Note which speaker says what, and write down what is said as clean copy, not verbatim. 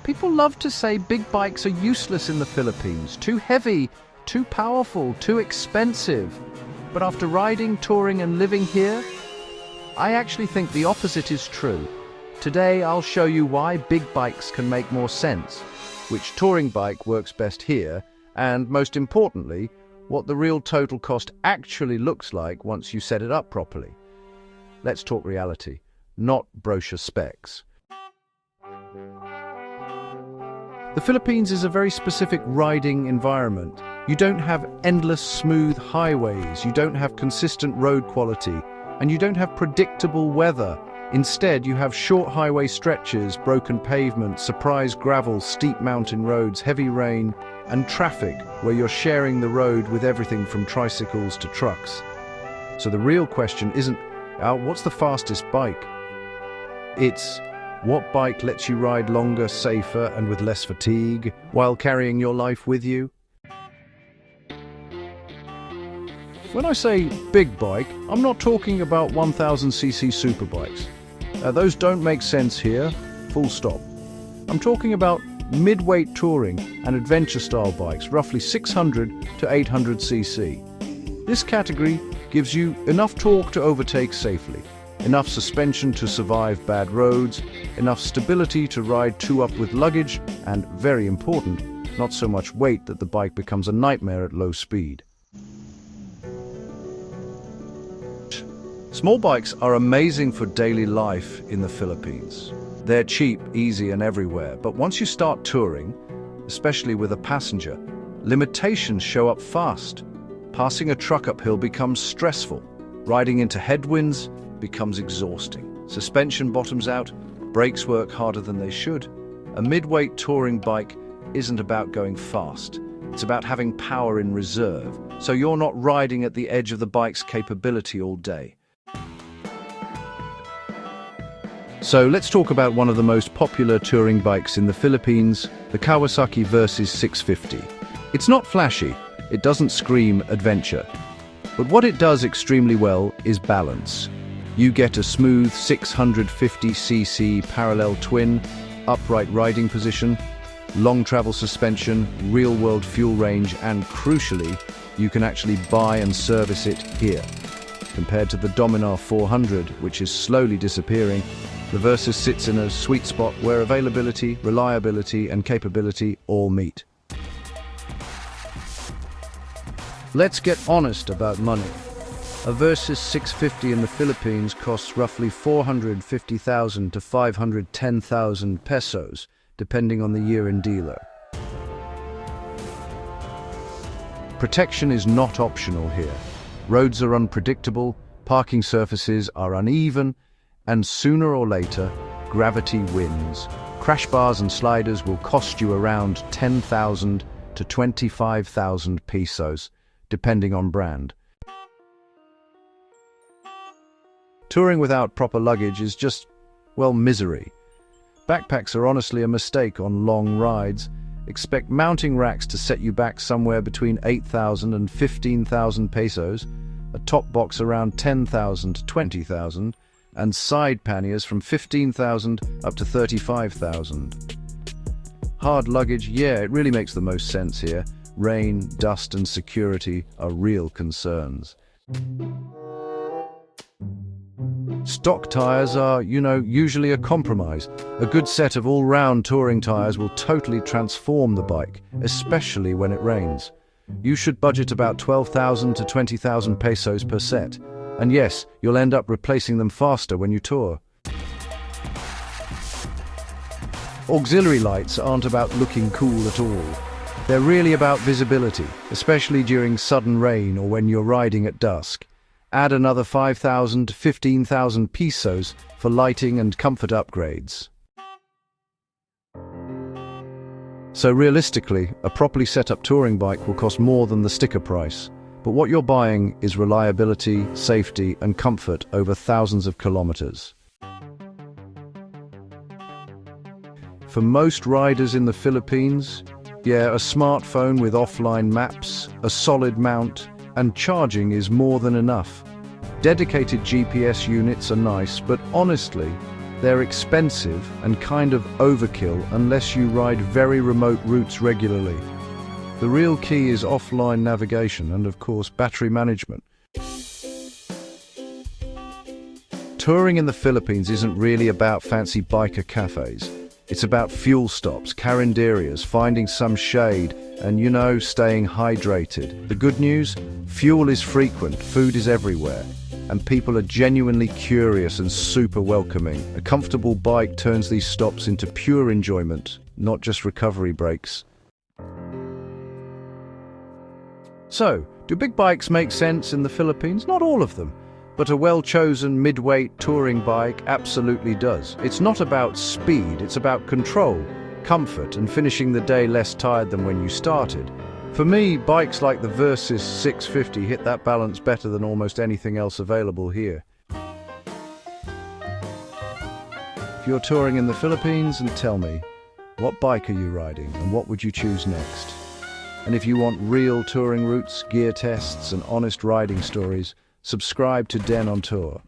Speaker 1: People love to say big bikes are useless in the Philippines, too heavy, too powerful, too expensive. But after riding, touring and living here, I actually think the opposite is true. Today I'll show you why big bikes can make more sense, which touring bike works best here, and most importantly, what the real total cost actually looks like once you set it up properly. Let's talk reality, not brochure specs. The Philippines is a very specific riding environment. You don't have endless smooth highways, you don't have consistent road quality, and you don't have predictable weather. Instead, you have short highway stretches, broken pavement, surprise gravel, steep mountain roads, heavy rain, and traffic where you're sharing the road with everything from tricycles to trucks. So the real question isn't, what's the fastest bike? It's, what bike lets you ride longer, safer, and with less fatigue while carrying your life with you? When I say big bike, I'm not talking about 1000cc superbikes. Those don't make sense here, full stop. I'm talking about mid-weight touring and adventure-style bikes, roughly 600 to 800cc. This category gives you enough torque to overtake safely, enough suspension to survive bad roads, enough stability to ride two up with luggage, and, very important, not so much weight that the bike becomes a nightmare at low speed. Small bikes are amazing for daily life in the Philippines. They're cheap, easy, and everywhere, but once you start touring, especially with a passenger, limitations show up fast. Passing a truck uphill becomes stressful. Riding into headwinds becomes exhausting. Suspension bottoms out, brakes work harder than they should. A mid-weight touring bike isn't about going fast. It's about having power in reserve, so you're not riding at the edge of the bike's capability all day. So let's talk about one of the most popular touring bikes in the Philippines, the Kawasaki Versys 650. It's not flashy, it doesn't scream adventure, but what it does extremely well is balance. You get a smooth 650cc parallel twin, upright riding position, long travel suspension, real-world fuel range, and crucially, you can actually buy and service it here. Compared to the Dominar 400, which is slowly disappearing, the Versys sits in a sweet spot where availability, reliability, and capability all meet. Let's get honest about money. A Versys 650 in the Philippines costs roughly 450,000 to 510,000 pesos, depending on the year and dealer. Protection is not optional here. Roads are unpredictable, parking surfaces are uneven, and sooner or later, gravity wins. Crash bars and sliders will cost you around 10,000 to 25,000 pesos, depending on brand. Touring without proper luggage is just, well, misery. Backpacks are honestly a mistake on long rides. Expect mounting racks to set you back somewhere between 8,000 and 15,000 pesos, a top box around 10,000 to 20,000, and side panniers from 15,000 up to 35,000. Hard luggage, yeah, it really makes the most sense here. Rain, dust, and security are real concerns. Stock tires are, usually a compromise. A good set of all-round touring tires will totally transform the bike, especially when it rains. You should budget about 12,000 to 20,000 pesos per set. And yes, you'll end up replacing them faster when you tour. Auxiliary lights aren't about looking cool at all. They're really about visibility, especially during sudden rain or when you're riding at dusk. Add another 5,000 to 15,000 pesos for lighting and comfort upgrades. So realistically, a properly set up touring bike will cost more than the sticker price. But what you're buying is reliability, safety, and comfort over thousands of kilometers. For most riders in the Philippines, a smartphone with offline maps, a solid mount, and charging is more than enough. Dedicated GPS units are nice, but honestly, They're expensive and kind of overkill unless you ride very remote routes regularly. The real key is offline navigation and, of course, battery management. Touring in the Philippines isn't really about fancy biker cafes. It's about fuel stops, carinderias, finding some shade, and, staying hydrated. The good news? Fuel is frequent, food is everywhere, and people are genuinely curious and super welcoming. A comfortable bike turns these stops into pure enjoyment, not just recovery breaks. So, do big bikes make sense in the Philippines? Not all of them. But a well-chosen mid-weight touring bike absolutely does. It's not about speed, it's about control, comfort, and finishing the day less tired than when you started. For me, bikes like the Versys 650 hit that balance better than almost anything else available here. If you're touring in the Philippines, and tell me, what bike are you riding and what would you choose next? And if you want real touring routes, gear tests, and honest riding stories, subscribe to Den on Tour.